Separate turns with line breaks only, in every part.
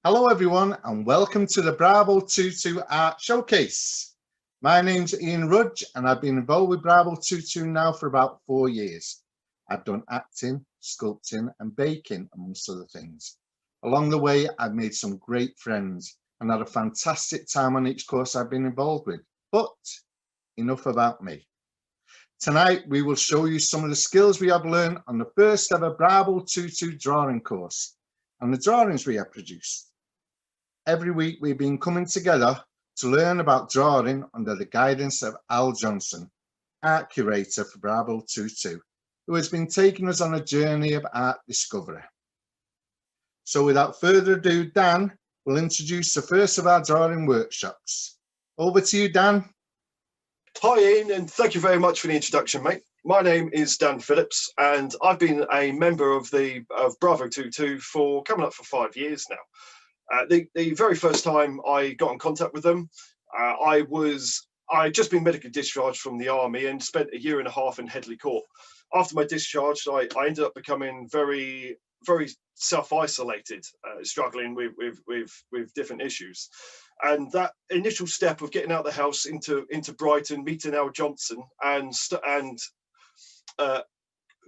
Hello everyone and welcome to the Bravo 22 Art Showcase. My name's Ian Rudge and I've been involved with Bravo 22 now for about 4 years. I've done acting, sculpting and baking amongst other things. Along the way I've made some great friends and had a fantastic time on each course I've been involved with. But enough about me. Tonight we will show you some of the skills we have learned on the first ever Bravo 22 drawing course and the drawings we have produced. Every week we've been coming together to learn about drawing under the guidance of Al Johnson, art curator for Bravo 22, who has been taking us on a journey of art discovery. So without further ado, Dan will introduce the first of our drawing workshops. Over to you, Dan.
Hi Ian, and thank you very much for the introduction, mate. My name is Dan Phillips and I've been a member of Bravo 22 for coming up for 5 years now. The very first time I got in contact with them, I'd just been medically discharged from the army and spent a year and a half in Headley Court. After my discharge, I ended up becoming very self-isolated, struggling with different issues. And that initial step of getting out of the house into Brighton, meeting Al Johnson and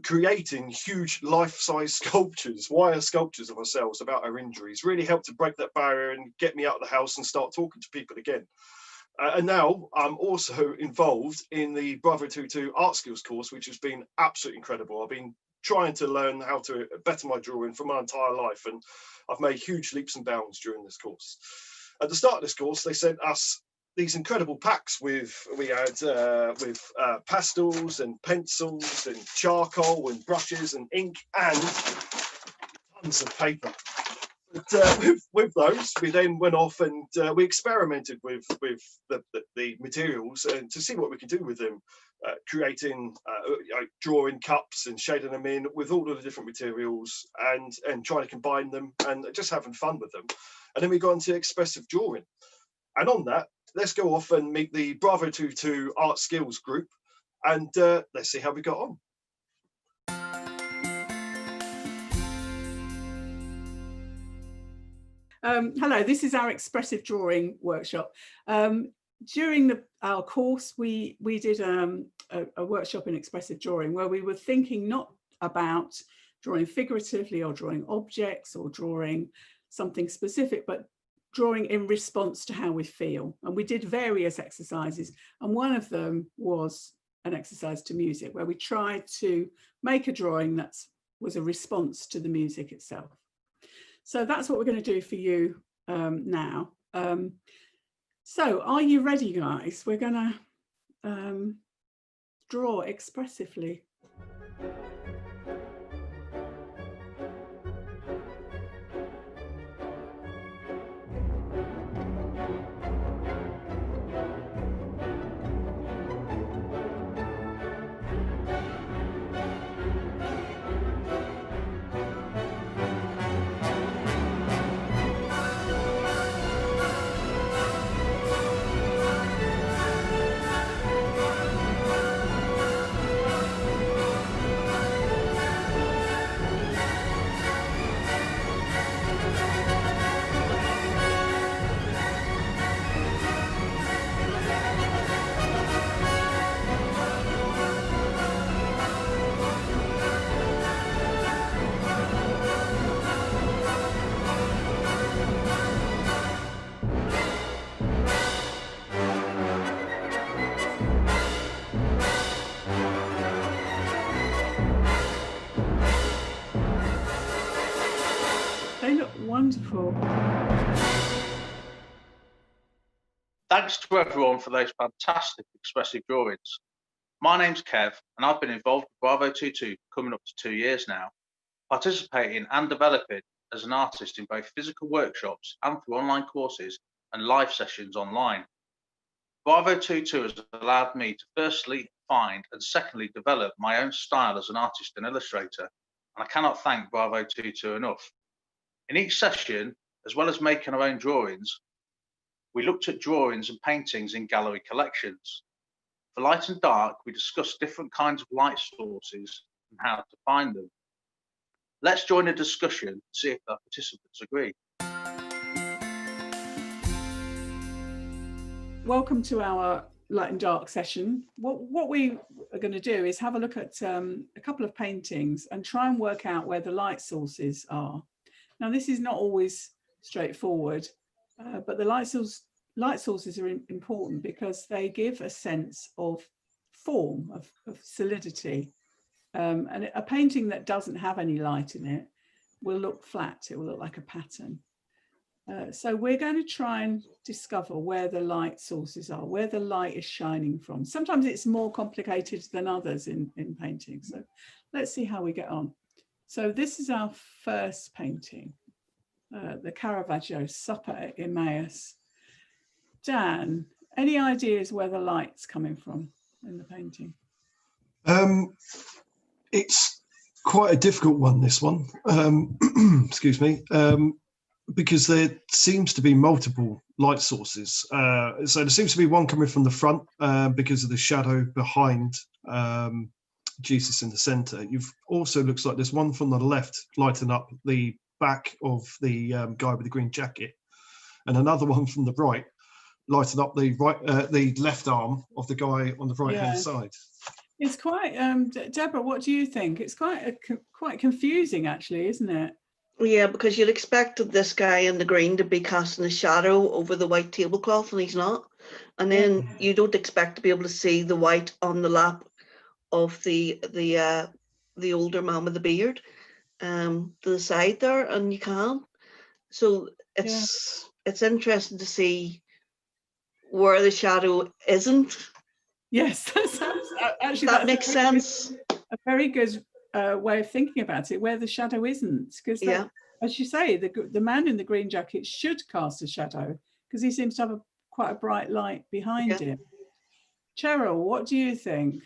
creating huge life-size sculptures, wire sculptures of ourselves about our injuries, really helped to break that barrier and get me out of the house and start talking to people again. And now I'm also involved in the Bravo 22 Art Skills course, which has been absolutely incredible. I've been trying to learn how to better my drawing for my entire life, and I've made huge leaps and bounds during this course. At the start of this course, they sent us these incredible packs with pastels and pencils and charcoal and brushes and ink and tons of paper. But with those, we then went off and we experimented with the materials and to see what we could do with them, creating, drawing cups and shading them in with all of the different materials and trying to combine them and just having fun with them. And then we got into expressive drawing. And on that, let's go off and meet the Bravo 22 Art Skills group and let's see how we got on.
Hello, this is our expressive drawing workshop. During our course, we did a workshop in expressive drawing where we were thinking not about drawing figuratively or drawing objects or drawing something specific, but drawing in response to how we feel. And we did various exercises, and one of them was an exercise to music where we tried to make a drawing that was a response to the music itself. So that's what we're going to do for you now. So are you ready, guys? We're going to draw expressively. They look wonderful.
Thanks to everyone for those fantastic expressive drawings. My name's Kev and I've been involved with Bravo 22 coming up to 2 years now, participating and developing as an artist in both physical workshops and through online courses and live sessions online. Bravo 22 has allowed me to firstly find and secondly develop my own style as an artist and illustrator, and I cannot thank Bravo 22 enough. In each session, as well as making our own drawings, we looked at drawings and paintings in gallery collections. For light and dark, we discussed different kinds of light sources and how to find them. Let's join a discussion and see if our participants agree.
Welcome to our light and dark session. What we are going to do is have a look at a couple of paintings and try and work out where the light sources are. Now, this is not always straightforward, but the light sources are important because they give a sense of form, of solidity. And a painting that doesn't have any light in it will look flat. It will look like a pattern. So we're going to try and discover where the light sources are, where the light is shining from. Sometimes it's more complicated than others in painting. So let's see how we get on. So this is our first painting, the Caravaggio Supper at Emmaus. Dan, any ideas where the light's coming from in the painting?
It's quite a difficult one, this one. Excuse me. Because there seems to be multiple light sources. So there seems to be one coming from the front because of the shadow behind Jesus in the center. You've also looks like there's one from the left lighting up the back of the guy with the green jacket, and another one from the right lighting up the left arm of the guy on the right hand side.
It's quite, Deborah, what do you think? It's quite confusing actually, isn't it?
Yeah, because you'd expect this guy in the green to be casting a shadow over the white tablecloth, and he's not. And then you don't expect to be able to see the white on the lap of the older man with the beard to the side there, and you can. So it's interesting to see where the shadow isn't.
Yes, actually
that makes sense.
A very good way of thinking about it, where the shadow isn't, because as you say, the man in the green jacket should cast a shadow because he seems to have quite a bright light behind him. Cheryl, what do you think?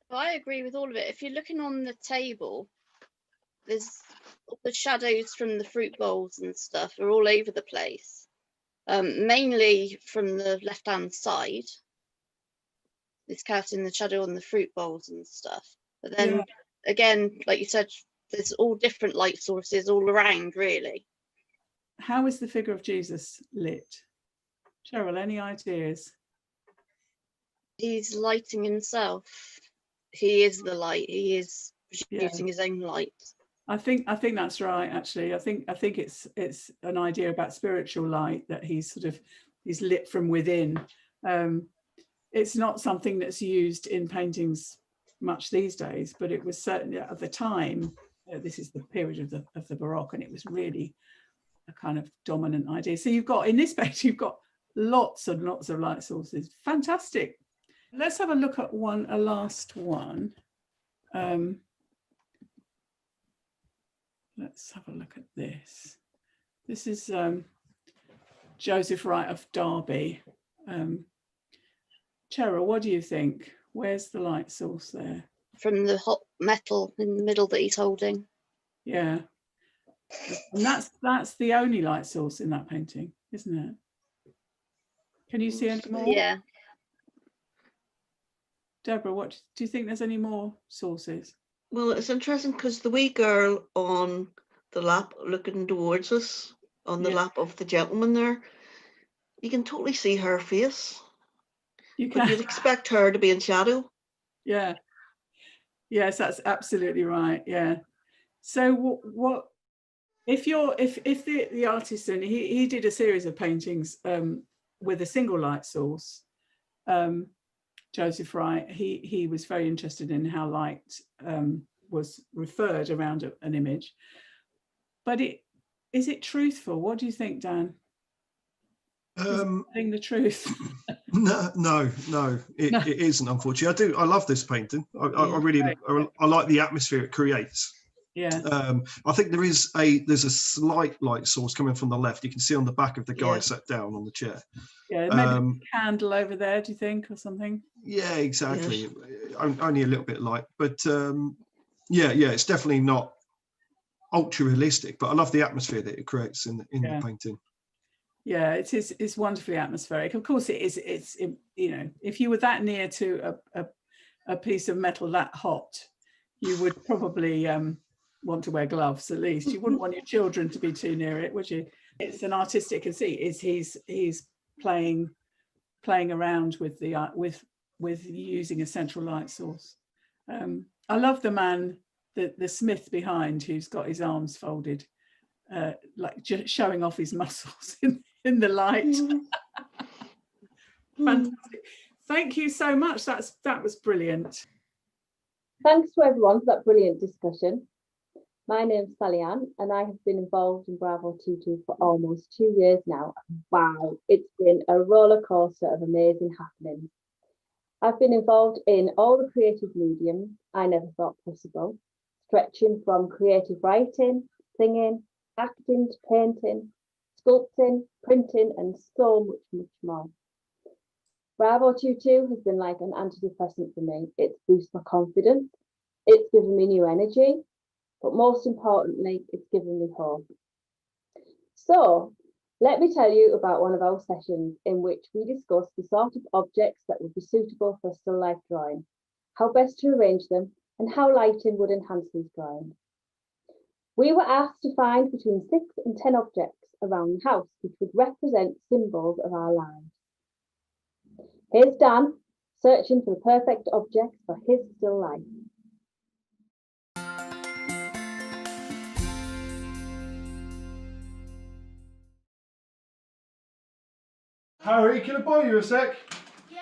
Well, I agree with all of it. If you're looking on the table, there's the shadows from the fruit bowls and stuff are all over the place, mainly from the left hand side. It's casting the shadow on the fruit bowls and stuff, but then again, like you said, there's all different light sources all around, really.
How is the figure of Jesus lit? Cheryl, any ideas?
He's lighting himself. He is the light. He is producing his own light.
I think that's right. Actually, I think it's an idea about spiritual light, that he's lit from within. It's not something that's used in paintings much these days, but it was certainly at the time. This is the period of the Baroque, and it was really a kind of dominant idea. So you've got, in this page, you've got lots and lots of light sources. Fantastic. Let's have a look at a last one. Let's have a look at this. This is Joseph Wright of Derby. Cheryl, what do you think? Where's the light source there?
From the hot metal in the middle that he's holding.
Yeah. And that's the only light source in that painting, isn't it? Can you see any more?
Yeah.
Deborah, what do you think? There's any more sources?
Well, it's interesting because the wee girl on the lap looking towards us, on the lap of the gentleman there, you can totally see her face. But you'd expect her to be in shadow. Yeah.
Yes, that's absolutely right. Yeah. So what if the artist, and he did a series of paintings with a single light source, Joseph Wright, he was very interested in how light was referred around an image. But is it truthful? What do you think, Dan? Telling the truth?
No, it isn't, unfortunately. I love this painting. I really like the atmosphere it creates.
Yeah.
I think there's a slight light source coming from the left. You can see on the back of the guy sat down on the chair.
Yeah, maybe a candle over there, do you think, or something?
Yeah, exactly. Only a little bit light, but it's definitely not ultra realistic. But I love the atmosphere that it creates in the painting. Yeah,
it's wonderfully atmospheric. Of course, it is. It's if you were that near to a piece of metal that hot, you would probably want to wear gloves at least. You wouldn't want your children to be too near it, would you? It's an artistic conceit. He's playing playing around with the with using a central light source. I love the man, the smith behind, who's got his arms folded, like just showing off his muscles in the light. Fantastic. Thank you so much. That was brilliant.
Thanks to everyone for that brilliant discussion. My name's Sally Ann, and I have been involved in Bravo 22 for almost 2 years now. Wow, it's been a roller coaster of amazing happenings. I've been involved in all the creative mediums I never thought possible, stretching from creative writing, singing, acting to painting, sculpting, printing, and so much more. Bravo 22 has been like an antidepressant for me. It's boosted my confidence, it's given me new energy, but most importantly, it's given me hope. So let me tell you about one of our sessions in which we discussed the sort of objects that would be suitable for a still life drawing, how best to arrange them, and how lighting would enhance these drawings. We were asked to find between 6 and 10 objects around the house which would represent symbols of our lives. Here's Dan searching for the perfect object for his still life.
Harry, can I borrow you a sec?
Yeah.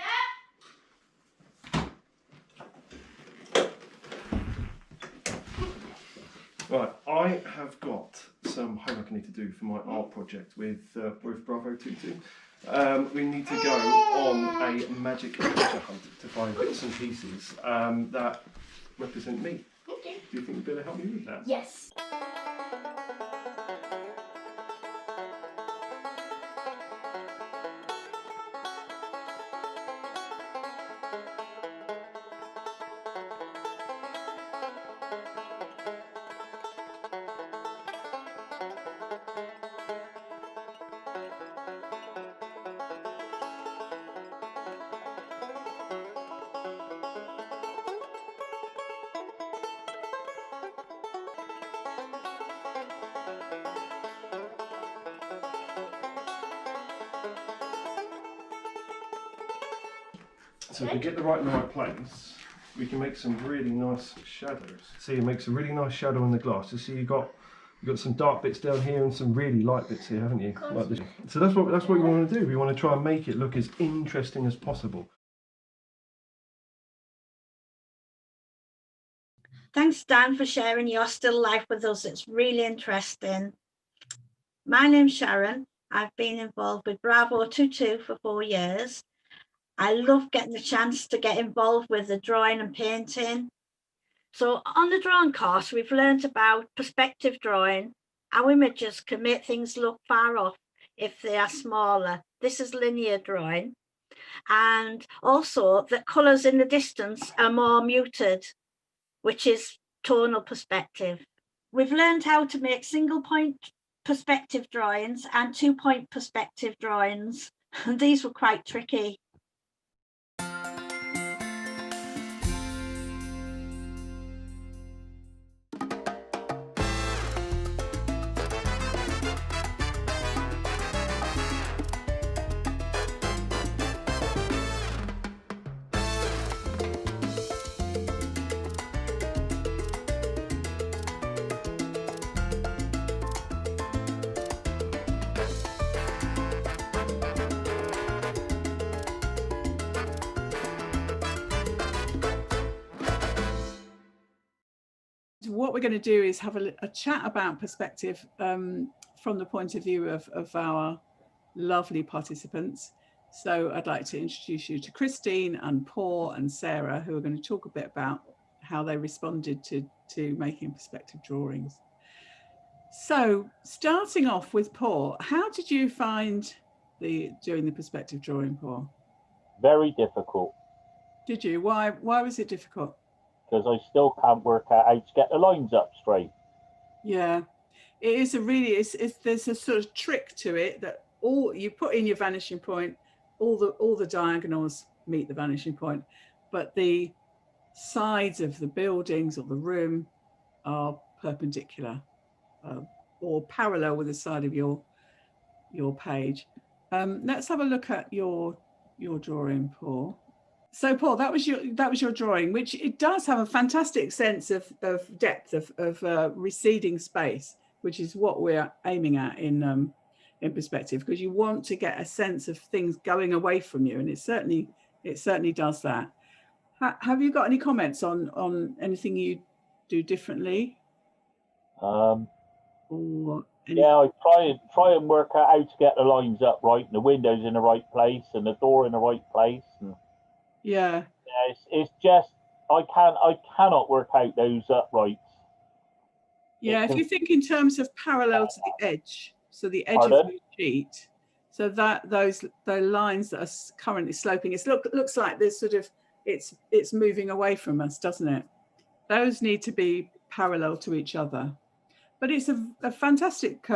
Right, I have got some homework I need to do for my art project with Bravo 22. We need to go on a magic treasure hunt to find bits and pieces that represent me.
Okay.
Do you think you'd better help me with that?
Yes.
So if we get the right place, we can make some really nice shadows. See, it makes a really nice shadow on the glass. You see, you've got some dark bits down here and some really light bits here, haven't you? Like this. So that's what we want to do. We want to try and make it look as interesting as possible.
Thanks, Dan, for sharing your still life with us. It's really interesting. My name's Sharon. I've been involved with Bravo 22 for 4 years. I love getting the chance to get involved with the drawing and painting. So on the drawing course, we've learned about perspective drawing. How images can make things look far off if they are smaller. This is linear drawing. And also that colours in the distance are more muted, which is tonal perspective. We've learned how to make single point perspective drawings and 2-point perspective drawings. And these were quite tricky.
What we're going to do is have a chat about perspective from the point of view of our lovely participants. So I'd like to introduce you to Christine and Paul and Sarah, who are going to talk a bit about how they responded to making perspective drawings. So starting off with Paul, how did you find doing the perspective drawing, Paul?
Very difficult.
Did you? Why was it difficult?
Because I still can't work out how to get the lines up straight.
Yeah, it is a really, there's a sort of trick to it that all you put in your vanishing point, all the diagonals meet the vanishing point, but the sides of the buildings or the room are perpendicular or parallel with the side of your page. Let's have a look at your your drawing, Paul. So Paul, that was your drawing, which it does have a fantastic sense of depth of receding space, which is what we're aiming at in perspective, because you want to get a sense of things going away from you, and it certainly does that. Have you got any comments on anything you do differently? Or
yeah, I try and work out how to get the lines up right, and the windows in the right place, and the door in the right place. And
yeah,
it's just I cannot work out those uprights.
Yeah, if you think in terms of parallel to the edge, so the edge of the sheet, so that the lines that are currently sloping, it looks like there's sort of it's moving away from us, doesn't it? Those need to be parallel to each other. But it's a fantastic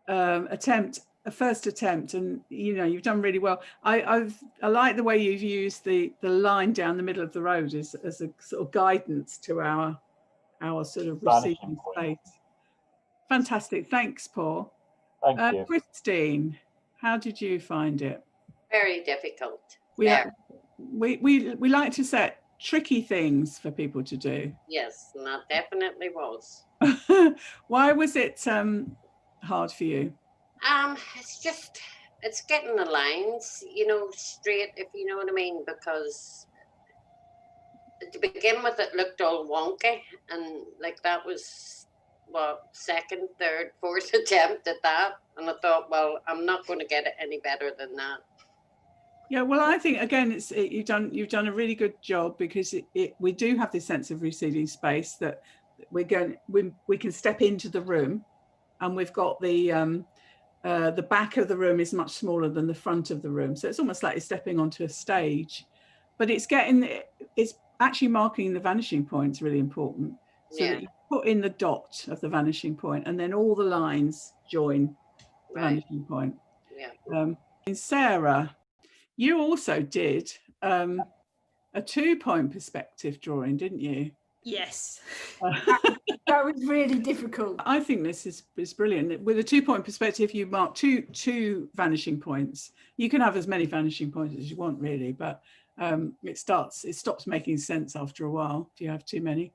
attempt, a first attempt, and you've done really well. I like the way you've used the line down the middle of the road as a sort of guidance to our sort of receding space. Fantastic. Thanks, Paul.
Thank you.
Christine, how did you find it?
Very difficult.
We like to set tricky things for people to do.
Yes, and that definitely was.
Why was it hard for you?
It's getting the lines, straight, if you know what I mean, because to begin with, it looked all wonky, and like that was second, third, fourth attempt at that, and I thought, well, I'm not going to get it any better than that.
Yeah, well, I think again, you've done a really good job, because we do have this sense of receding space that we can step into the room, and we've got the back of the room is much smaller than the front of the room, so it's almost like you're stepping onto a stage. But it's actually marking the vanishing point is really important, so that you put in the dot of the vanishing point, and then all the lines join the vanishing point. Yeah. And Sarah, you also did a 2-point perspective drawing, didn't you?
Yes. That was really difficult.
I think this is brilliant. With a 2-point perspective, you mark two vanishing points. You can have as many vanishing points as you want, really, but it stops making sense after a while if you have too many.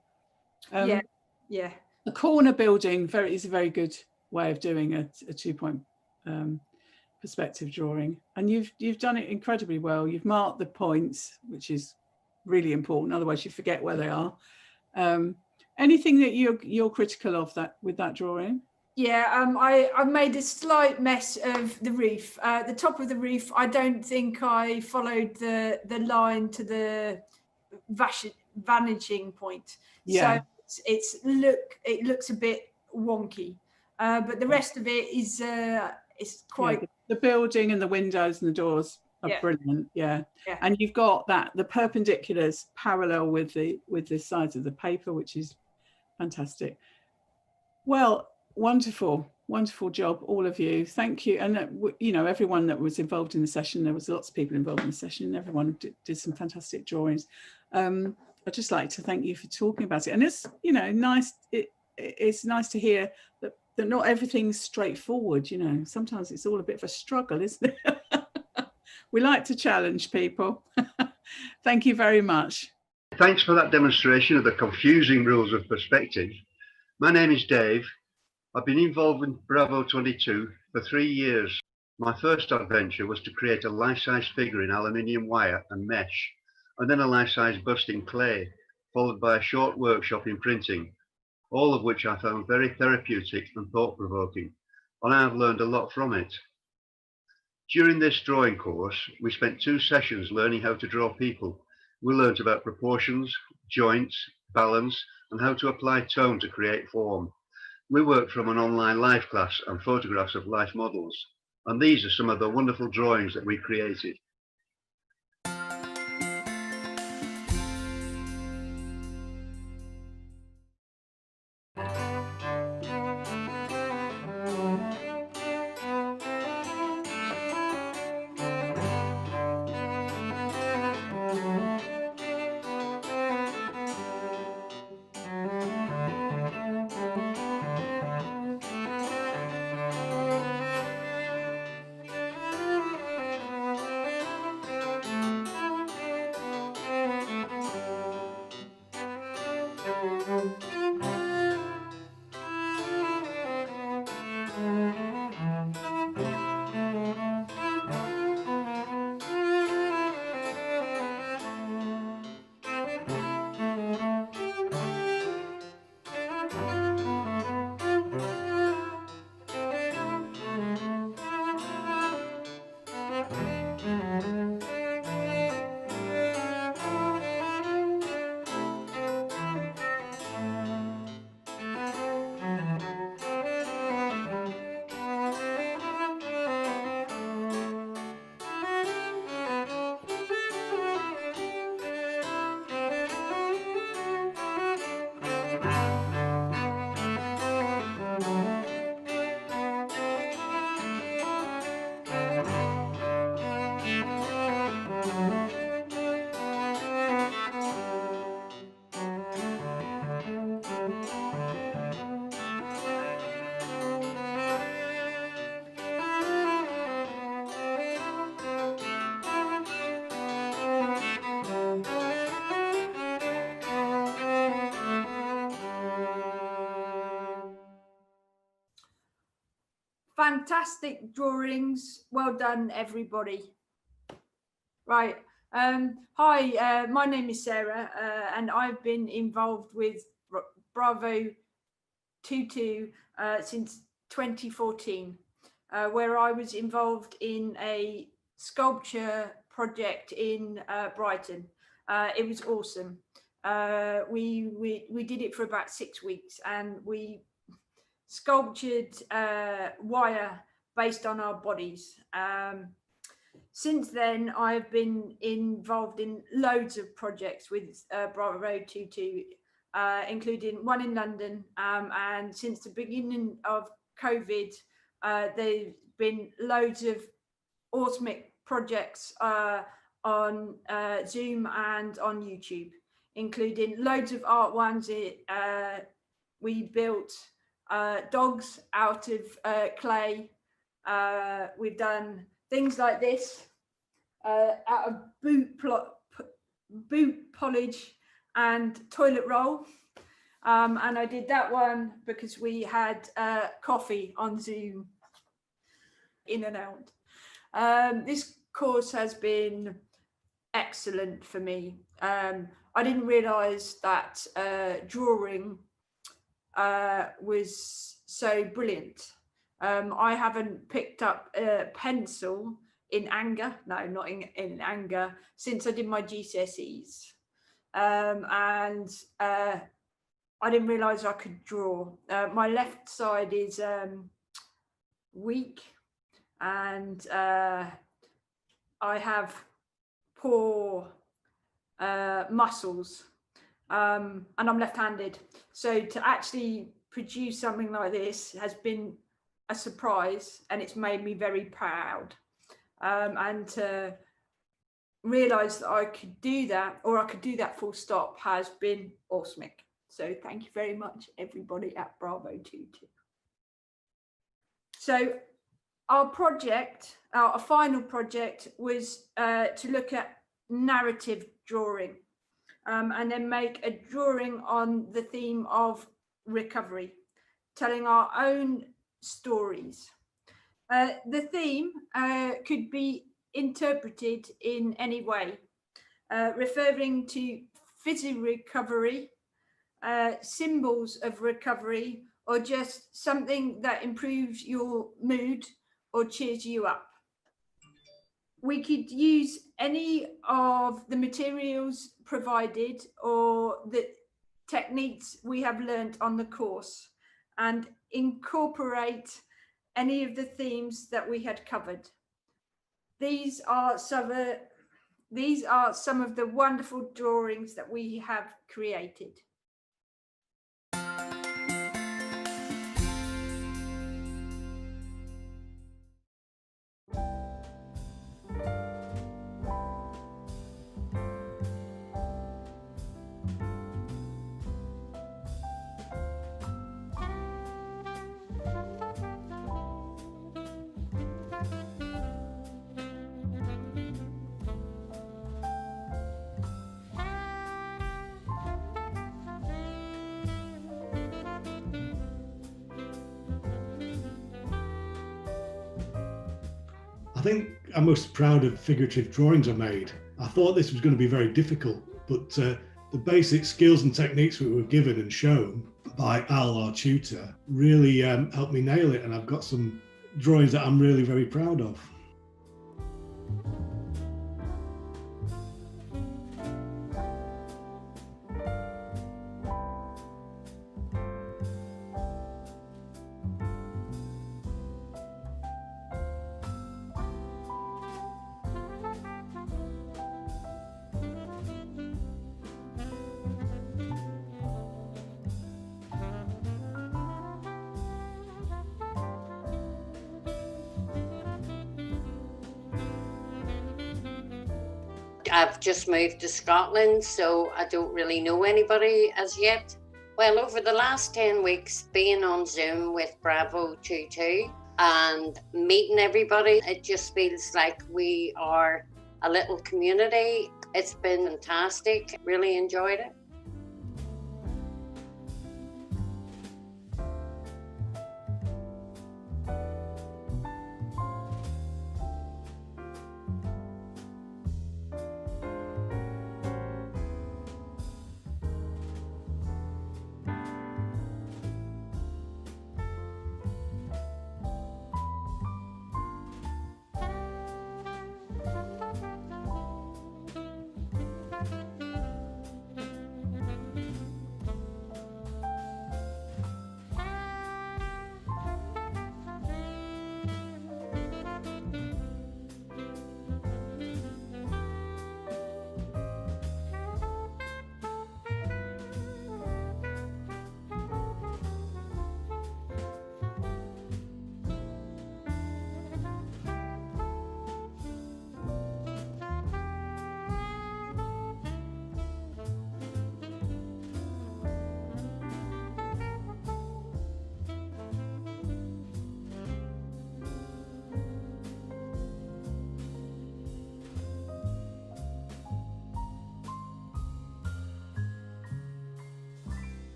Yeah.
A corner building is a very good way of doing a 2-point perspective drawing, and you've done it incredibly well. You've marked the points, which is really important, otherwise you forget where they are. Anything that you're critical of with that drawing?
Yeah, I made a slight mess of the roof. The top of the roof, I don't think I followed the line to the vanishing point.
Yeah.
So it looks a bit wonky, but the rest of it is quite.
Yeah, the building and the windows and the doors are brilliant. Yeah. And you've got the perpendiculars parallel with the sides of the paper, which is fantastic. Well, wonderful job, all of you. Thank you. And everyone that was involved in the session, there was lots of people involved in the session. Everyone did some fantastic drawings. I'd just like to thank you for talking about it. And it's nice. It's nice to hear that not everything's straightforward. Sometimes it's all a bit of a struggle, isn't it? We like to challenge people. Thank you very much.
Thanks for that demonstration of the confusing rules of perspective. My name is Dave. I've been involved in Bravo 22 for 3 years. My first adventure was to create a life-size figure in aluminium wire and mesh, and then a life-size bust in clay, followed by a short workshop in printing, all of which I found very therapeutic and thought-provoking, and I have learned a lot from it. During this drawing course, we spent 2 sessions learning how to draw people. We learned about proportions, joints, balance, and how to apply tone to create form. We worked from an online life class and photographs of life models, and these are some of the wonderful drawings that we created.
Fantastic drawings. Well done, everybody. Right. Hi, my name is Sarah, and I've been involved with Bravo 22 since 2014, where I was involved in a sculpture project in Brighton. It was awesome. We did it for about 6 weeks, and we sculptured wire based on our bodies. Since then, I've been involved in loads of projects with Bravo 22, including one in London. And since the beginning of COVID, there's been loads of Approximate projects on Zoom and on YouTube, including loads of art ones. We built dogs out of clay. We've done things like this out of boot polish and toilet roll. And I did that one because we had coffee on Zoom, in and out. This course has been excellent for me. I didn't realise that drawing was so brilliant. I haven't picked up a pencil in anger, no, not in anger, since I did my GCSEs. And I didn't realise I could draw. My left side is weak, and I have poor muscles, and I'm left-handed. So to actually produce something like this has been a surprise, and it's made me very proud. And to realise that I could do that, or I could do that full stop, has been awesome. So thank you very much, everybody at Bravo 22. So our project, our final project, was to look at narrative drawing, and then make a drawing on the theme of recovery, telling our own stories. The theme could be interpreted in any way, referring to physical recovery, symbols of recovery, or just something that improves your mood or cheers you up. We could use any of the materials provided or the techniques we have learnt on the course, and incorporate any of the themes that we had covered. These are some of the wonderful drawings that we have created.
I think I'm most proud of figurative drawings I made. I thought this was going to be very difficult, but the basic skills and techniques we were given and shown by Al, our tutor, really helped me nail it, and I've got some drawings that I'm really very proud of.
I've just moved to Scotland, so I don't really know anybody as yet. Well, over the last 10 weeks, being on Zoom with Bravo 22 and meeting everybody, it just feels like we are a little community. It's been fantastic. Really enjoyed it.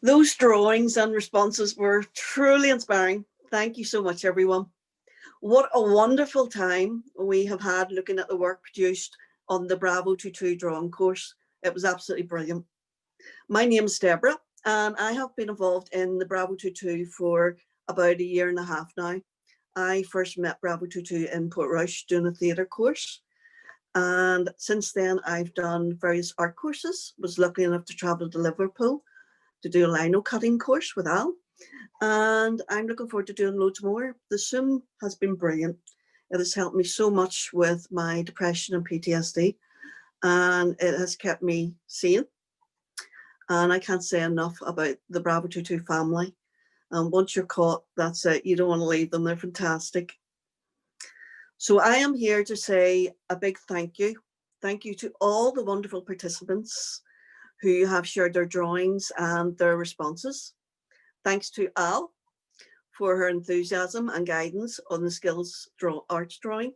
Those drawings and responses were truly inspiring. Thank you so much, everyone. What a wonderful time we have had looking at the work produced on the Bravo 22 drawing course. It was absolutely brilliant. My name is Deborah, and I have been involved in the Bravo 22 for about a year and a half now. I first met Bravo 22 in Portrush doing a theatre course. And since then, I've done various art courses, was lucky enough to travel to Liverpool to do a lino cutting course with Al. And I'm looking forward to doing loads more. The Zoom has been brilliant. It has helped me so much with my depression and PTSD, and it has kept me sane. And I can't say enough about the Bravo 22 family. And once you're caught, that's it. You don't want to leave them. They're fantastic. So I am here to say a big thank you. Thank you to all the wonderful participants who have shared their drawings and their responses. Thanks to Al for her enthusiasm and guidance on the Skills Arts drawing,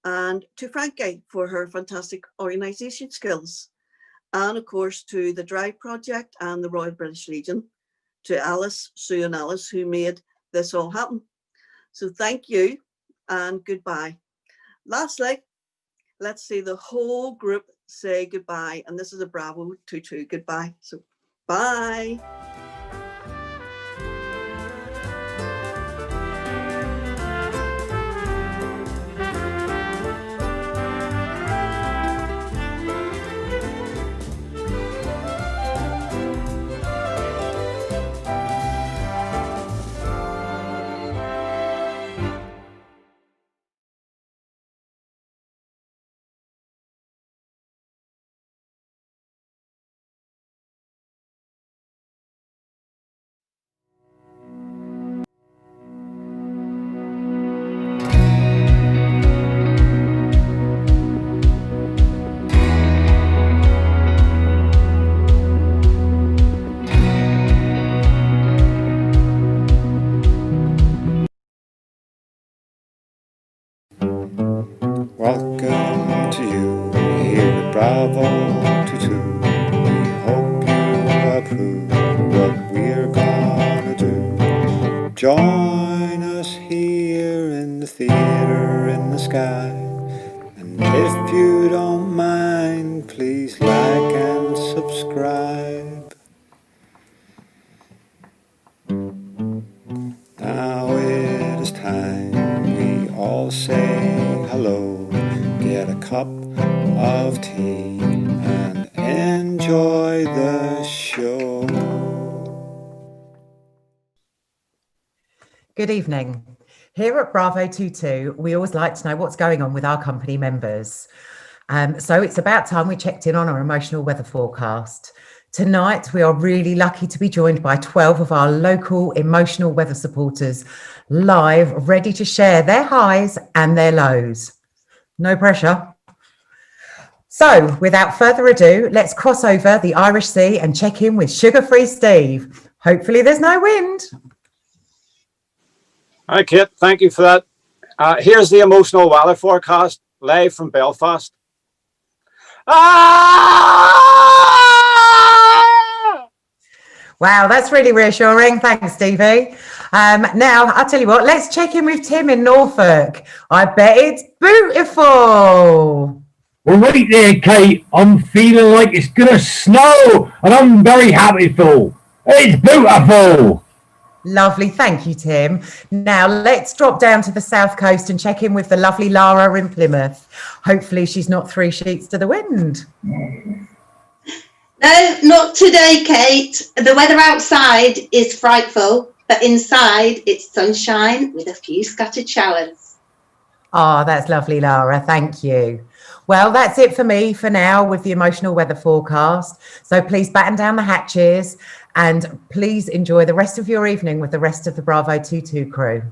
and to Frankie for her fantastic organisation skills, and of course to the Drive Project and the Royal British Legion, to Alice, Sue and Alice who made this all happen. So thank you and goodbye. Lastly, let's see the whole group say goodbye, and this is a Bravo 22 goodbye. So bye.
Welcome to you here at Bravo 22. We hope you approve what we're gonna do. Join us here in the theatre in the sky. And if you don't mind, please like and subscribe. Now it is time we all say hello. Get a cup of tea and enjoy the show.
Good evening. Here at Bravo 22, we always like to know what's going on with our company members. So it's about time we checked in on our emotional weather forecast. Tonight, we are really lucky to be joined by 12 of our local emotional weather supporters, live, ready to share their highs and their lows. No pressure. So, without further ado, let's cross over the Irish Sea and check in with Sugar-Free Steve. Hopefully there's no wind.
Hi, Kit. Thank you for that. Here's the emotional weather forecast, live from Belfast.
Wow, that's really reassuring. Thanks, Stevie. Now, I'll tell you what, let's check in with Tim in Norfolk. I bet it's beautiful.
Well, right there, Kate, I'm feeling like it's going to snow, and I'm very happy for. It's beautiful.
Lovely, thank you, Tim. Now, let's drop down to the south coast and check in with the lovely Lara in Plymouth. Hopefully she's not 3 sheets to the wind.
No, not today, Kate. The weather outside is frightful, but inside it's sunshine with a few scattered showers.
Oh, that's lovely, Lara. Thank you. Well, that's it for me for now with the emotional weather forecast. So please batten down the hatches and please enjoy the rest of your evening with the rest of the Bravo 22 crew.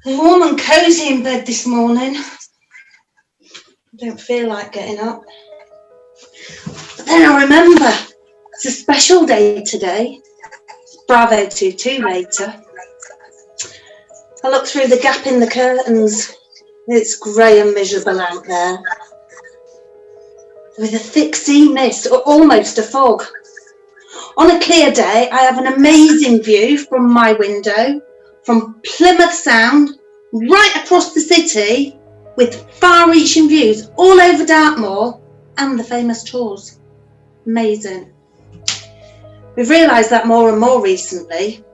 Warm and cosy in bed this morning. Don't feel like getting up. But then I remember it's a special day today. Bravo 22 later. I look through the gap in the curtains. It's grey and miserable out there. With a thick sea mist, or almost a fog. On a clear day, I have an amazing view from my window, from Plymouth Sound, right across the city, with far-reaching views all over Dartmoor and the famous tours. Amazing. We've realised that more and more recently.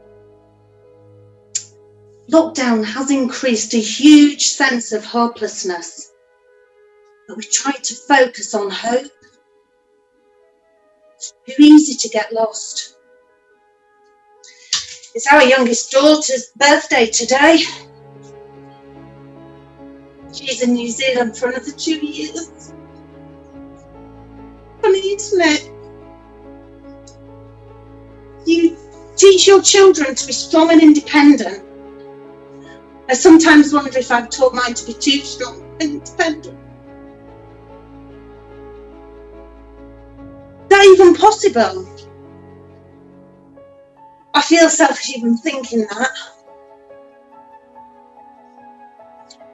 Lockdown has increased a huge sense of hopelessness, but we've tried to focus on hope. It's too easy to get lost. It's our youngest daughter's birthday today. She's in New Zealand for another 2 years. Funny, isn't it? You teach your children to be strong and independent, I sometimes wonder if I've taught mine to be too strong and independent. Is that even possible? I feel selfish even thinking that.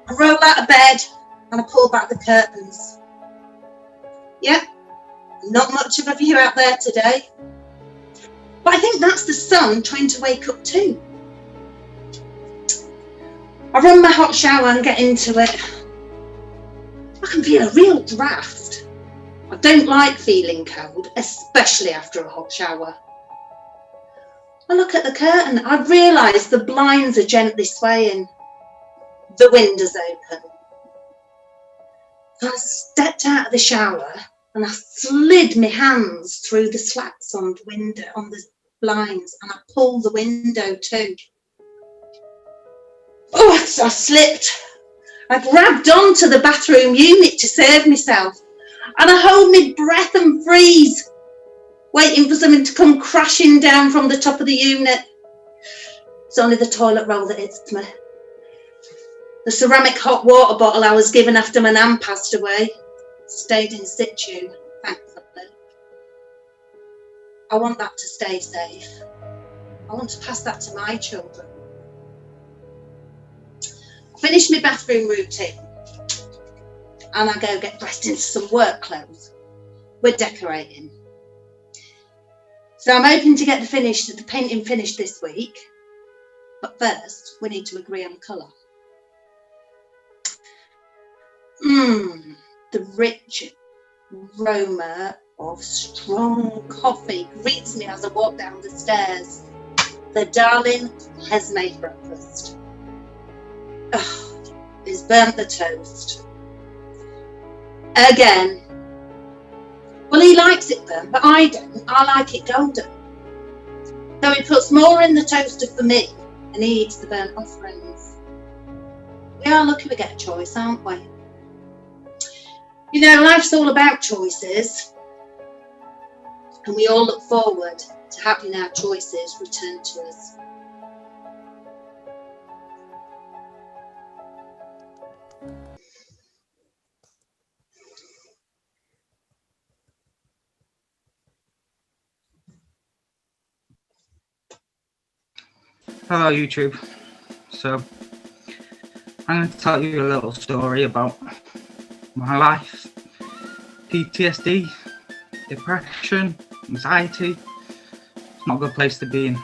I roll out of bed and I pull back the curtains. Yeah, not much of a view out there today. But I think that's the sun trying to wake up too. I run my hot shower and get into it. I can feel a real draft. I don't like feeling cold, especially after a hot shower. I look at the curtain. I realise the blinds are gently swaying. The window's open. I stepped out of the shower and I slid my hands through the slats on the window, on the blinds, and I pulled the window too. Oh, I slipped. I grabbed onto the bathroom unit to save myself, and I hold my breath and freeze, waiting for something to come crashing down from the top of the unit. It's only the toilet roll that hits me. The ceramic hot water bottle I was given after my nan passed away stayed in situ, thankfully. I want that to stay safe. I want to pass that to my children. I finish my bathroom routine and I go get dressed into some work clothes. We're decorating. So I'm hoping to get the painting finished this week, but first we need to agree on colour. The rich aroma of strong coffee greets me as I walk down the stairs. The darling has made breakfast. He's burnt the toast. Again. Well, he likes it burnt, but I don't. I like it golden. So he puts more in the toaster for me and he eats the burnt offerings. We are lucky we get a choice, aren't we? You know, life's all about choices, and we all look forward to having our choices returned to us.
Hello YouTube. So I'm going to tell you a little story about my life. PTSD, depression, anxiety. It's not a good place to be in.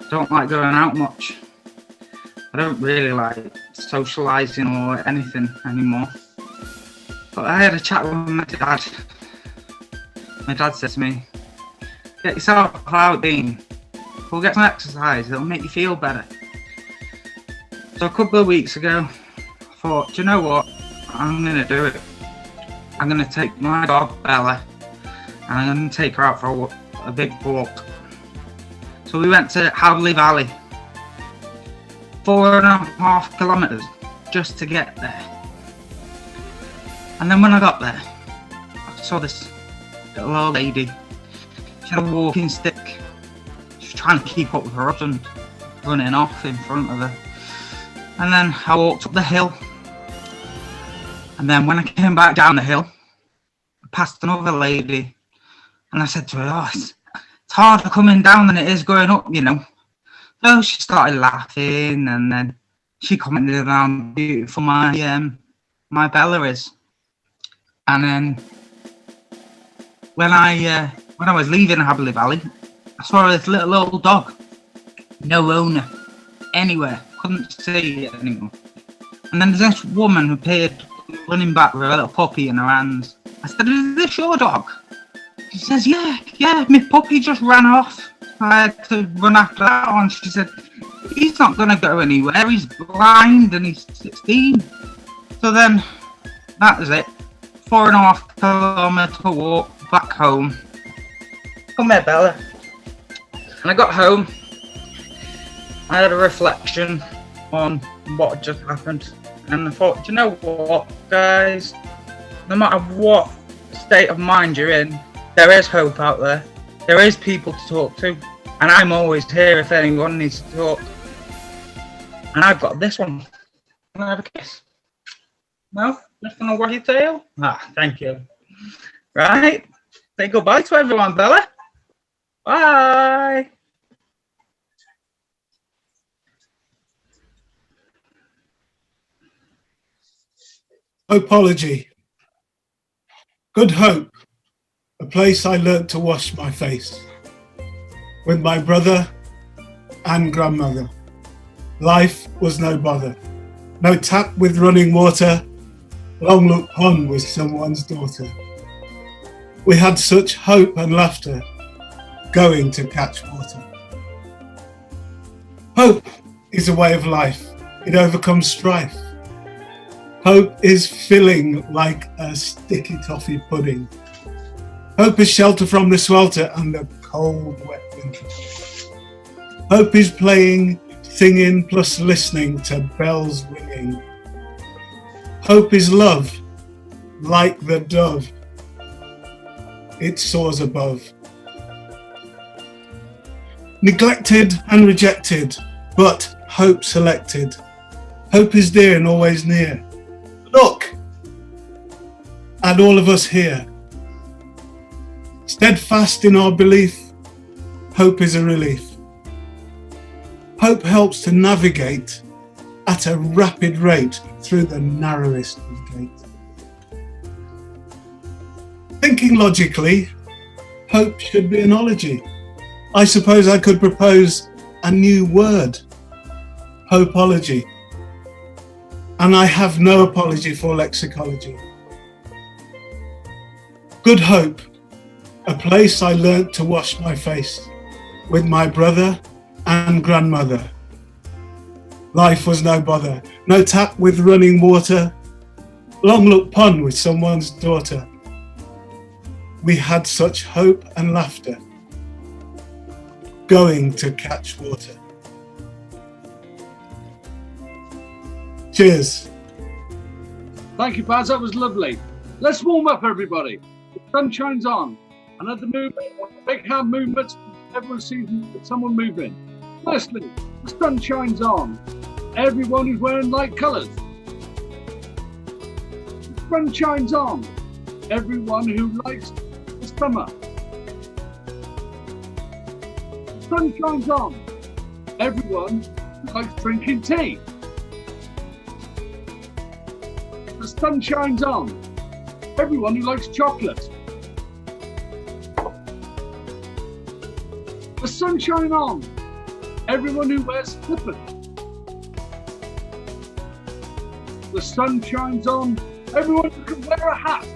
Don't like going out much. I don't really like socialising or anything anymore. But I had a chat with my dad. My dad said to me, get yourself out, Dean. Go get some exercise, it'll make you feel better. So a couple of weeks ago, I thought, do you know what? I'm going to do it. I'm going to take my dog, Bella, and I'm going to take her out for a big walk. So we went to Howley Valley. 4.5 kilometres just to get there. And then when I got there, I saw this little old lady. She had a walking stick. She was trying to keep up with her husband, running off in front of her. And then I walked up the hill. And then when I came back down the hill, I passed another lady. And I said to her, oh, it's harder coming down than it is going up, you know. So she started laughing, and then she commented on how beautiful my Bella is. And then when I was leaving Habley Valley, I saw this little old dog, no owner, anywhere, couldn't see it anymore. And then this woman appeared running back with a little puppy in her hands. I said, is this your dog? She says, yeah, my puppy just ran off. I had to run after that one. She said, he's not going to go anywhere. He's blind and he's 16. So then, that was it. 4.5 kilometre walk back home. Come here, Bella. And I got home. I had a reflection on what had just happened. And I thought, do you know what, guys? No matter what state of mind you're in, there is hope out there. There is people to talk to, and I'm always here if anyone needs to talk. And I've got this one. Can I have a kiss? No? Just gonna wag your tail? Ah, thank you. Right. Say goodbye to everyone, Bella. Bye.
Apology. Good Hope, a place I learnt to wash my face with my brother and grandmother. Life was no bother. No tap with running water, long look pond with someone's daughter. We had such hope and laughter, going to catch water. Hope is a way of life. It overcomes strife. Hope is filling like a sticky toffee pudding. Hope is shelter from the swelter and the cold, wet winter. Hope is playing, singing, plus listening to bells ringing. Hope is love, like the dove. It soars above. Neglected and rejected, but hope selected. Hope is dear and always near. Look at all of us here. Steadfast in our belief, hope is a relief. Hope helps to navigate at a rapid rate through the narrowest of gates. Thinking logically, hope should be an ology. I suppose I could propose a new word, hopeology. And I have no apology for lexicology. Good Hope, a place I learnt to wash my face with my brother and grandmother. Life was no bother, no tap with running water, long look pond with someone's daughter. We had such hope and laughter, going to catch water. Cheers.
Thank you, Baz. That was lovely. Let's warm up, everybody. The sun shines on. And at the movement, big hand movements, everyone sees someone moving. Firstly, the sun shines on. Everyone is wearing light colours. The sun shines on. Everyone who likes the summer. The sun shines on. Everyone who likes drinking tea. The sun shines on. Everyone who likes chocolate. The sun shines on. Everyone who wears slippers. The sun shines on. Everyone who can wear a hat.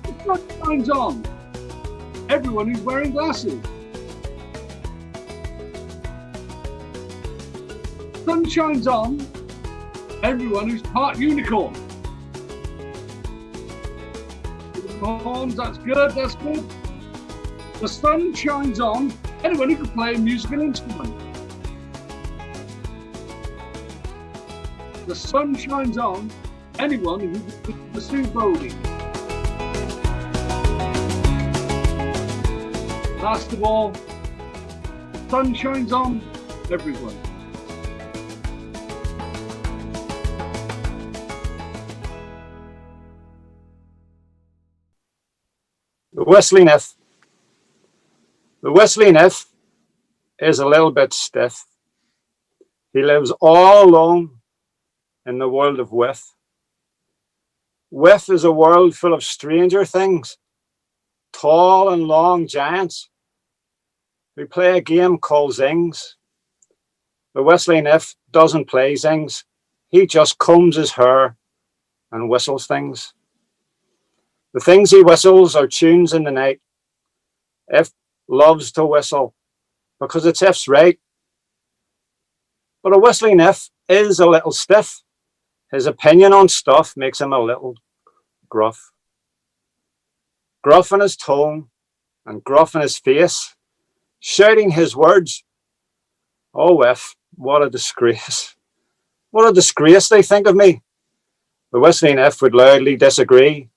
The sun shines on. Everyone who's wearing glasses. Sun shines on everyone who's part unicorn. Unicorns, that's good, that's good. The sun shines on anyone who can play a musical instrument. The sun shines on anyone who can pursue bowling. Last of all, the sun shines on everyone.
The Wesley Niff. The Wesley Niff is a little bit stiff. He lives all alone in the world of Whiff. Whiff is a world full of stranger things, tall and long giants who play a game called Zings. The Wesley Niff doesn't play Zings. He just combs his hair and whistles things. The things he whistles are tunes in the night. If loves to whistle because it's If's right. But a Wesley Niff is a little stiff. His opinion on stuff makes him a little gruff. Gruff in his tone and gruff in his face, shouting his words. Oh, If, what a disgrace. What a disgrace they think of me. The Wesley Niff would loudly disagree.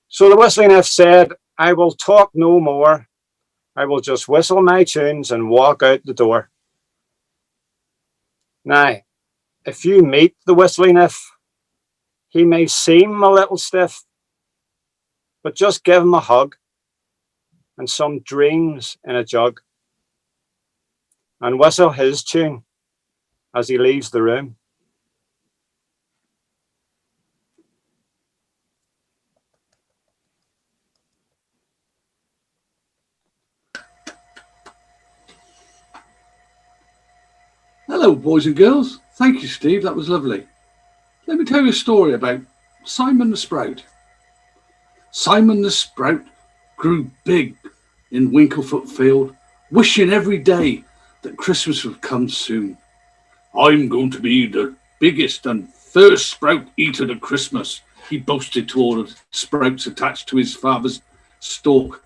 So the Wesley Niff said, I will talk no more. I will just whistle my tunes and walk out the door. Now, if you meet the whistling if, he may seem a little stiff, but just give him a hug and some dreams in a jug, and whistle his tune as he leaves the room.
Hello, boys and girls. Thank you, Steve. That was lovely. Let me tell you a story about Simon the Sprout. Simon the Sprout grew big in Winklefoot Field, wishing every day that Christmas would come soon. I'm going to be the biggest and first sprout eaten at Christmas, he boasted to all the sprouts attached to his father's stalk.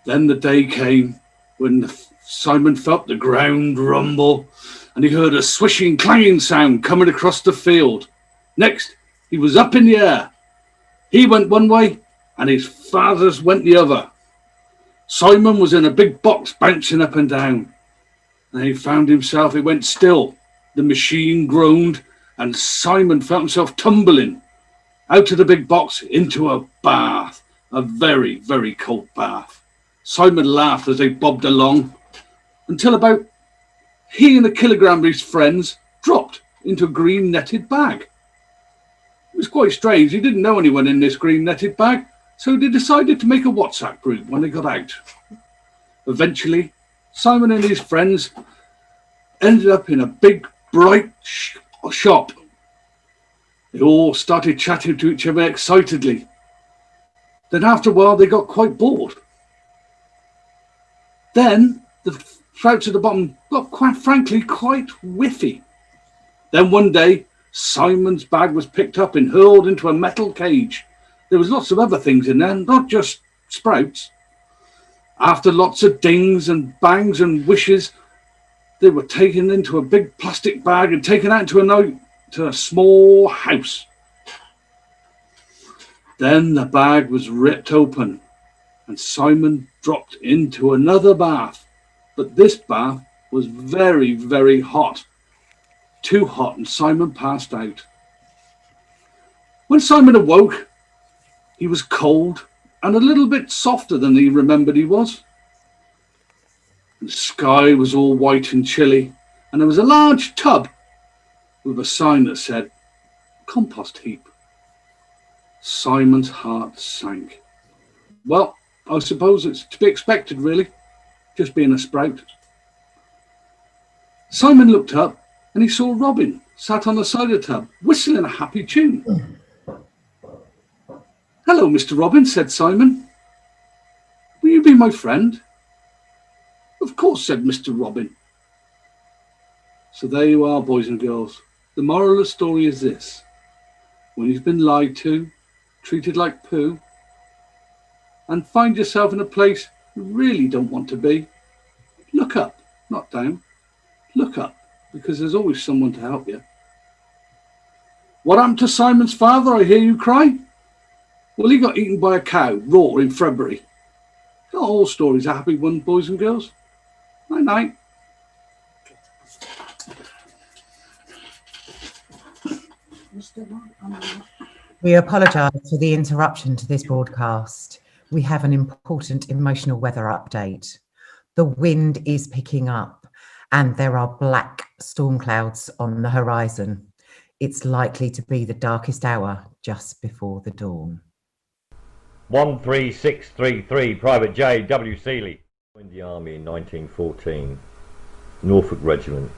Then the day came when Simon felt the ground rumble and he heard a swishing, clanging sound coming across the field. Next, he was up in the air. He went one way and his father's went the other. Simon was in a big box bouncing up and down. Then he found himself, he went still. The machine groaned and Simon felt himself tumbling out of the big box into a bath, a very, very cold bath. Simon laughed as they bobbed along until about he and a kilogram of his friends dropped into a green netted bag. It was quite strange. He didn't know anyone in this green netted bag, so they decided to make a WhatsApp group when they got out. Eventually, Simon and his friends ended up in a big, bright shop. They all started chatting to each other excitedly. Then after a while, they got quite bored. Then the sprouts at the bottom got, quite frankly, quite whiffy. Then one day, Simon's bag was picked up and hurled into a metal cage. There was lots of other things in there, not just sprouts. After lots of dings and bangs and wishes, they were taken into a big plastic bag and taken out to a small house. Then the bag was ripped open and Simon dropped into another bath. But this bath was very, very hot. Too hot, and Simon passed out. When Simon awoke, he was cold and a little bit softer than he remembered he was. The sky was all white and chilly, and there was a large tub with a sign that said, "Compost heap." Simon's heart sank. Well, I suppose it's to be expected, really, just being a sprout. Simon looked up and he saw Robin sat on the side of the tub, whistling a happy tune. "Hello, Mr. Robin," said Simon. "Will you be my friend?" "Of course," said Mr. Robin. So there you are, boys and girls. The moral of the story is this: when you've been lied to, treated like poo, and find yourself in a place you really don't want to be, look up, not down. Look up, because there's always someone to help you. What happened to Simon's father, I hear you cry? Well, he got eaten by a cow raw in February. Not all stories are happy ones, boys and girls. Night night.
We apologise for the interruption to this broadcast. We have an important emotional weather update. The wind is picking up and there are black storm clouds on the horizon. It's likely to be the darkest hour just before the dawn.
13633, Private J. W. Seeley. Joined the army in 1914, Norfolk Regiment.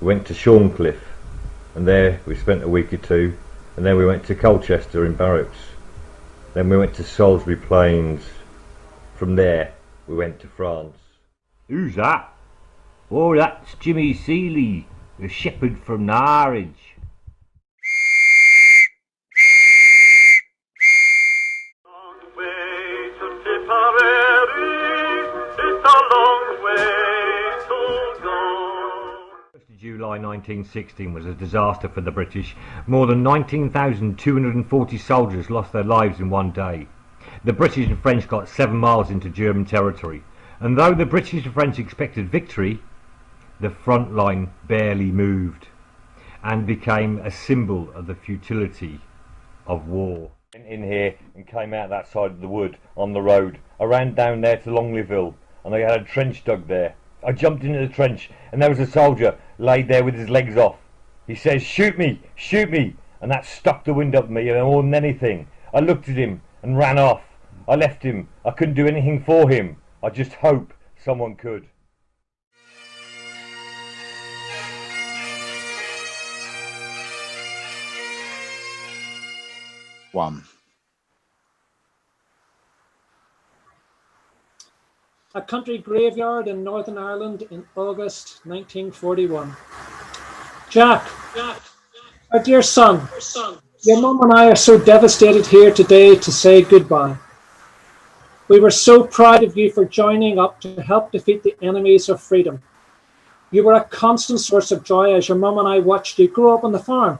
We went to Shorncliffe, and there we spent a week or two, and then we went to Colchester in barracks. Then we went to Salisbury Plains. From there, we went to France.
Who's that? Oh, that's Jimmy Seeley, the shepherd from Norwich.
July 1916 was a disaster for the British. More than 19,240 soldiers lost their lives in one day. the British and French got 7 miles into German territory, and though the British and French expected victory, the front line barely moved and became a symbol of the futility of war. In here and came out that side of the wood on the road. I ran down there to Longleyville and I had a trench dug there. I jumped into the trench and there was a soldier laid there with his legs off. He says, shoot me, and that stuck the wind up me more than anything. I looked at him and ran off. I left him. I couldn't do anything for him. I just hope someone could.
One.
A country graveyard in Northern Ireland in August 1941. Jack, our dear son, your mum and I are so devastated here today to say goodbye. We were so proud of you for joining up to help defeat the enemies of freedom. You were a constant source of joy as your mum and I watched you grow up on the farm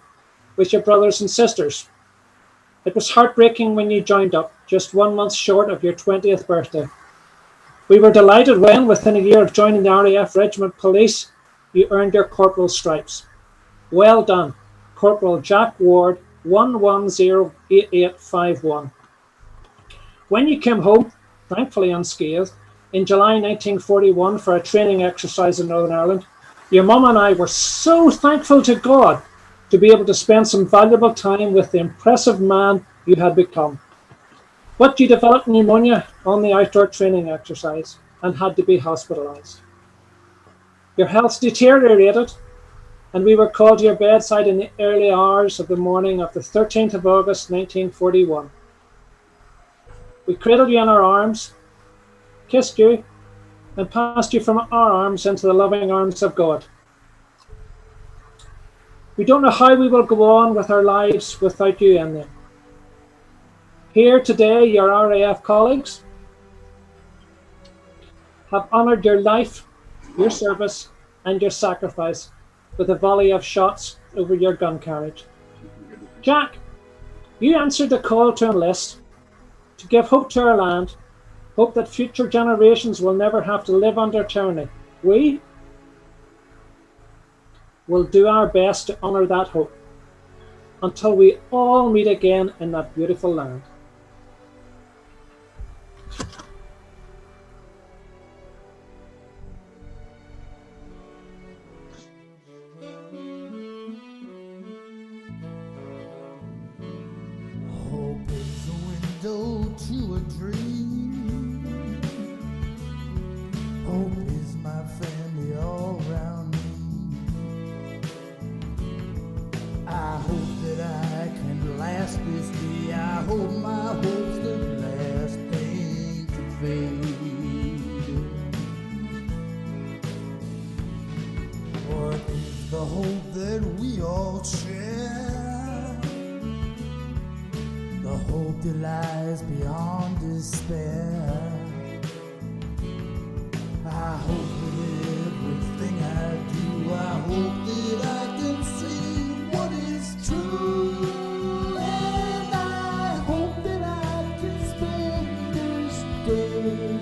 with your brothers and sisters. It was heartbreaking when you joined up, just 1 month short of your 20th birthday. We were delighted when, within a year of joining the RAF Regiment Police, you earned your corporal's stripes. Well done, Corporal Jack Ward, 1108851. When you came home, thankfully unscathed, in July 1941 for a training exercise in Northern Ireland, your mum and I were so thankful to God to be able to spend some valuable time with the impressive man you had become. But you developed pneumonia on the outdoor training exercise and had to be hospitalised. Your health deteriorated and we were called to your bedside in the early hours of the morning of the 13th of August 1941. We cradled you in our arms, kissed you, and passed you from our arms into the loving arms of God. We don't know how we will go on with our lives without you in them. Here today, your RAF colleagues have honoured your life, your service, and your sacrifice with a volley of shots over your gun carriage. Jack, you answered the call to enlist, to give hope to our land, hope that future generations will never have to live under tyranny. We will do our best to honour that hope until we all meet again in that beautiful land.
Hope is a window to a dream. Hope is my family all around me. I hope that I can last this day. I hope my hope's the last thing to fade. What is the hope that we all share? The hope that lies beyond despair. I hope with everything I do, I hope that I can see what is true. And I hope that I can spend this day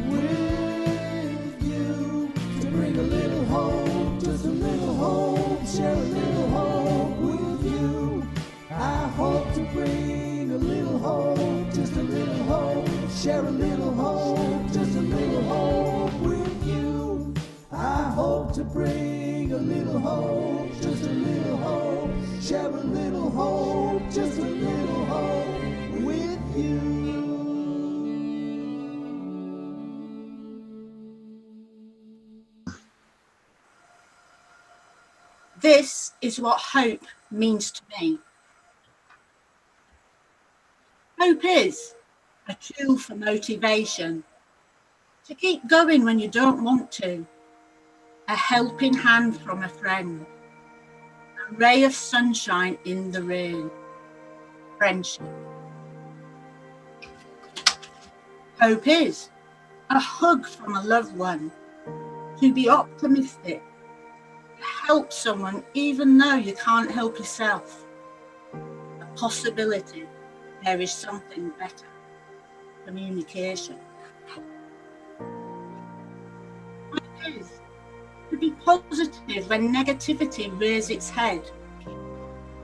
with you to bring a little hope, just a little hope, share a little hope with you. I hope to bring a little hope, just a little hope, share a little hope, just a little hope with you. I hope to bring a little hope, just a little hope, share a little hope, just a little hope with you.
This is what hope means to me. Hope is a tool for motivation, to keep going when you don't want to, a helping hand from a friend, a ray of sunshine in the rain, friendship. Hope is a hug from a loved one, to be optimistic, to help someone even though you can't help yourself, a possibility there is something better. communication. To be positive when negativity rears its head.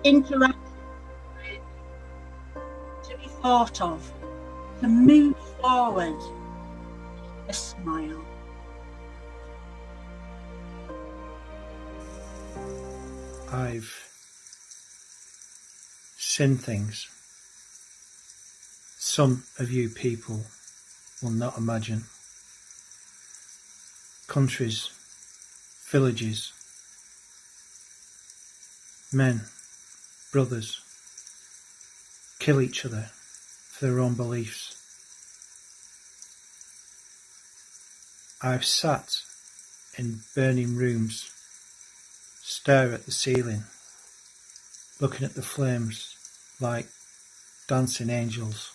Interaction to be thought of. To move forward. A smile.
I've seen things some of you people will not imagine. Countries, villages, men, brothers, kill each other for their own beliefs. I've sat in burning rooms, stare at the ceiling, looking at the flames like dancing angels.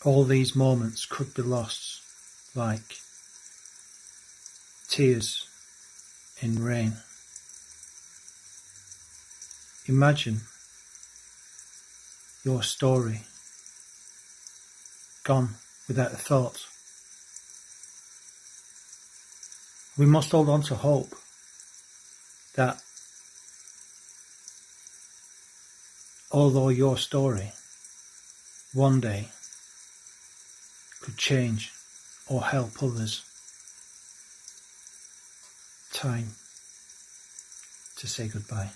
All these moments could be lost like tears in rain. Imagine your story gone without a thought. We must hold on to hope that although your story one day could change or help others, time to say goodbye.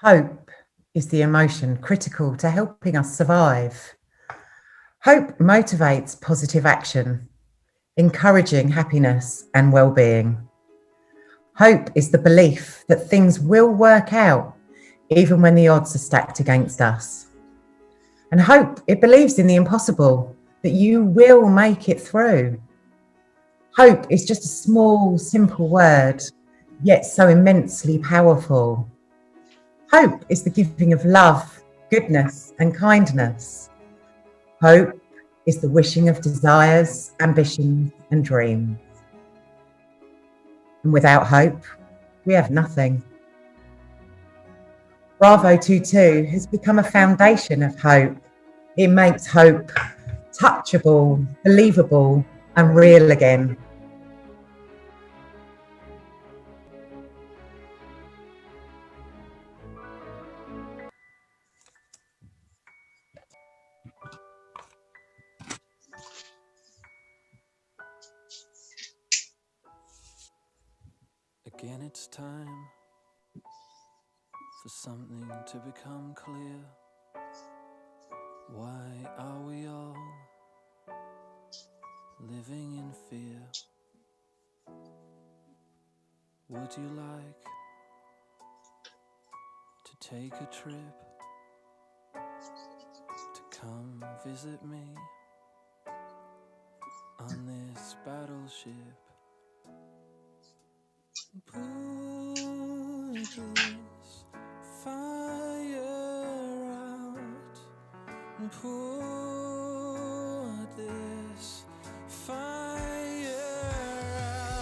Hope is the emotion critical to helping us survive. Hope motivates positive action, encouraging happiness and well-being. Hope is the belief that things will work out even when the odds are stacked against us. And hope, it believes in the impossible, that you will make it through. Hope is just a small, simple word, yet so immensely powerful. Hope is the giving of love, goodness, and kindness. Hope is the wishing of desires, ambitions, and dreams. And without hope, we have nothing. Bravo 22 has become a foundation of hope. It makes hope touchable, believable, and real again.
Again, it's time for something to become clear. Why are we all living in fear? Would you like to take a trip to come visit me on this battleship? Put this fire out and put this fire out.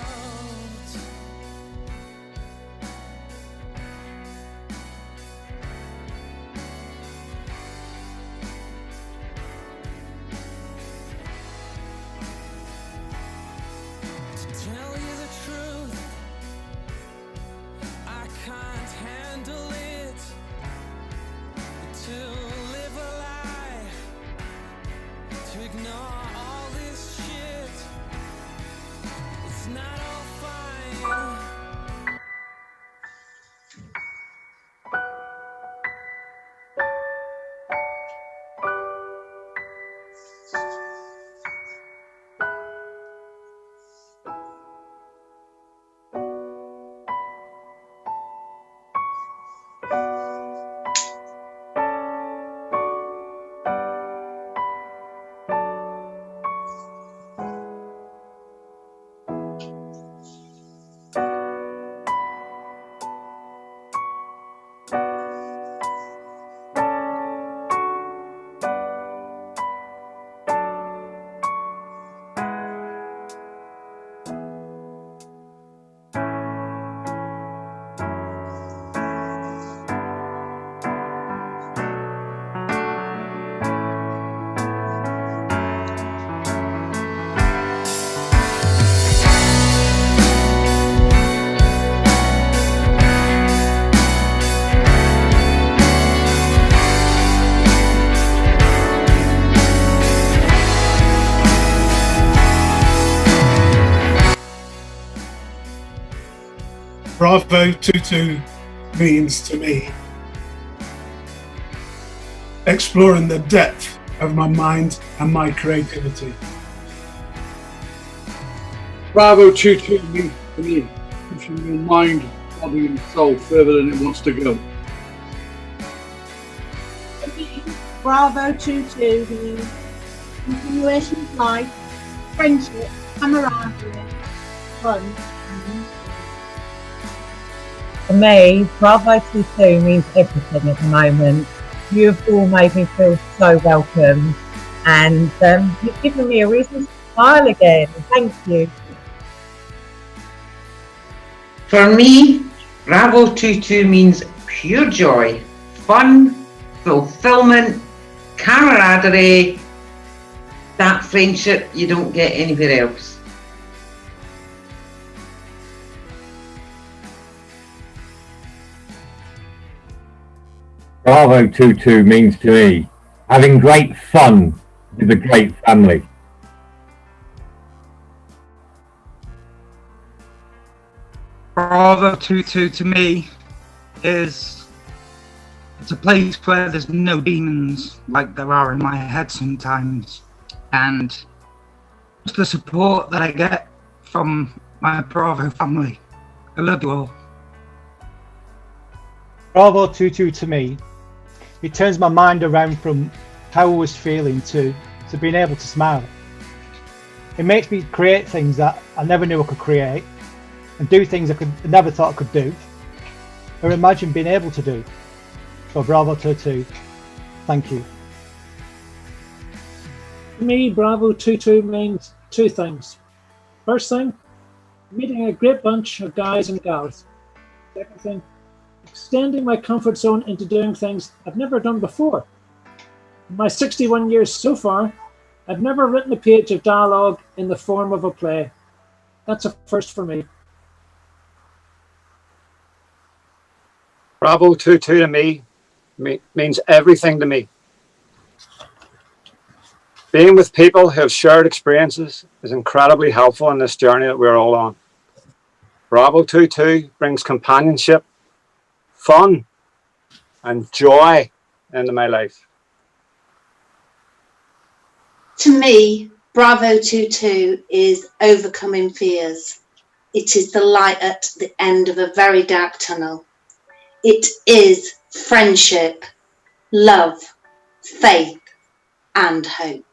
To tell you the truth, I can't handle it. To live a lie, to ignore all this shit. It's not all fine.
Bravo 22 means to me exploring the depth of my mind and my creativity.
Bravo 22 means to me pushing your mind, body and soul further than it wants to go.
Bravo 22 means continuation of life, friendship, camaraderie, fun, and
For me, Bravo 22 means everything at the moment. You have all made me feel so welcome, and you've given me a reason to smile again. Thank you.
For me, Bravo 22 means pure joy, fun, fulfillment, camaraderie, that friendship you don't get anywhere else.
Bravo 22 means to me having great fun with a great family.
Bravo 22 to me is it's a place where there's no demons like there are in my head sometimes, and just the support that I get from my Bravo family. I love you all.
Bravo 22 to me, it turns my mind around from how I was feeling to being able to smile. It makes me create things that I never knew I could create, and do things I never thought I could do, or imagine being able to do. So Bravo 22, thank you.
For me, Bravo 22 means two things. First thing, meeting a great bunch of guys and gals. Second thing, extending my comfort zone into doing things I've never done before. In my 61 years so far, I've never written a page of dialogue in the form of a play. That's a first for me.
Bravo 22 to me means everything to me. Being with people who have shared experiences is incredibly helpful in this journey that we're all on. Bravo 22 brings companionship, fun, and joy into my life.
To me, Bravo 22 is overcoming fears. It is the light at the end of a very dark tunnel. It is friendship, love, faith, and hope.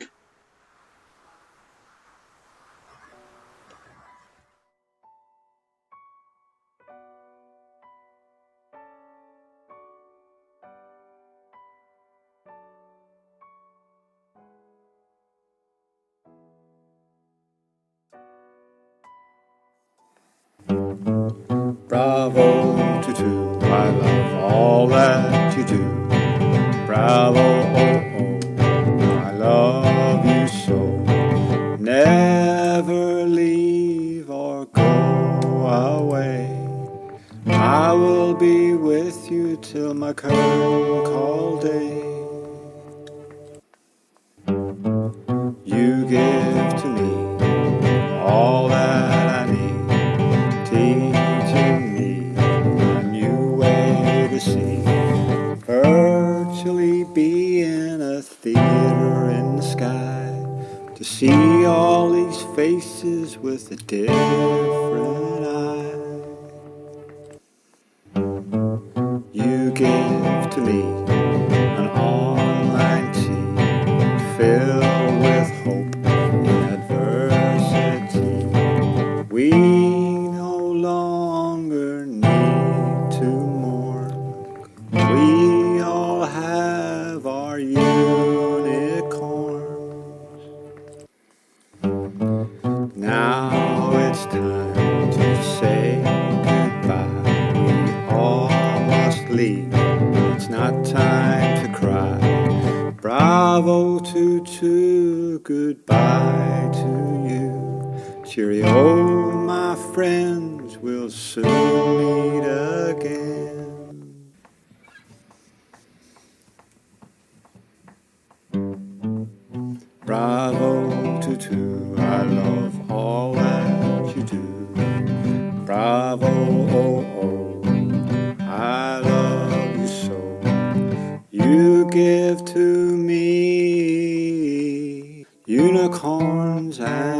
Bravo, Tutu, I love all that you do. Bravo, oh, oh, I love you so. Never leave or go away. I will be with you till my curtain call day. You give to me all that I need, teaching me a new way to see. Virtually be in a theater in the sky, to see all these faces with a different eye. You give to me an online tea filled with hope in adversity. We no longer need to mourn. We all have our unicorns. Now it's time to say goodbye. We all must leave. It's not time to cry. Bravo, Tutu, goodbye to you. Cheerio, my friends, we'll soon meet again. Bravo, Tutu, I love all that you do. Bravo, oh, oh, I love you so. You give to me unicorns and